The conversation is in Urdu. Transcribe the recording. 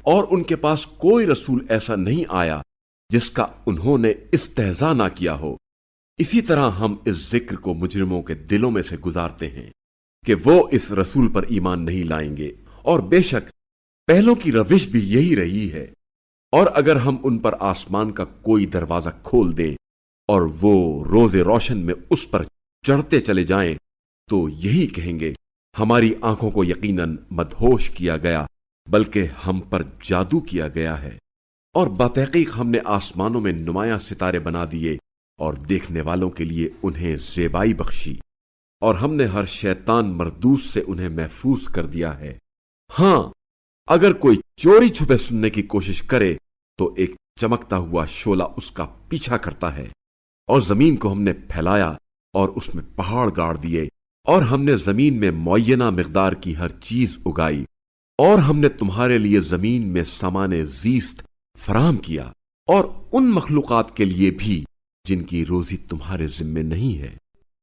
اور ان کے پاس کوئی رسول ایسا نہیں آیا جس کا انہوں نے استہزاء نہ کیا ہو۔ اسی طرح ہم اس ذکر کو مجرموں کے دلوں میں سے گزارتے ہیں کہ وہ اس رسول پر ایمان نہیں لائیں گے، اور بے شک پہلوں کی روش بھی یہی رہی ہے۔ اور اگر ہم ان پر آسمان کا کوئی دروازہ کھول دیں اور وہ روز روشن میں اس پر چڑھتے چلے جائیں تو یہی کہیں گے ہماری آنکھوں کو یقیناً مدہوش کیا گیا، بلکہ ہم پر جادو کیا گیا ہے۔ اور بتحقیق ہم نے آسمانوں میں نمایاں ستارے بنا دیے اور دیکھنے والوں کے لیے انہیں زیبائی بخشی، اور ہم نے ہر شیطان مردوس سے انہیں محفوظ کر دیا ہے۔ ہاں، اگر کوئی چوری چھپے سننے کی کوشش کرے تو ایک چمکتا ہوا شعلہ اس کا پیچھا کرتا ہے۔ اور زمین کو ہم نے پھیلایا اور اس میں پہاڑ گاڑ دیے، اور ہم نے زمین میں معینہ مقدار کی ہر چیز اگائی، اور ہم نے تمہارے لیے زمین میں سامان زیست فراہم کیا، اور ان مخلوقات کے لیے بھی جن کی روزی تمہارے ذمے نہیں ہے۔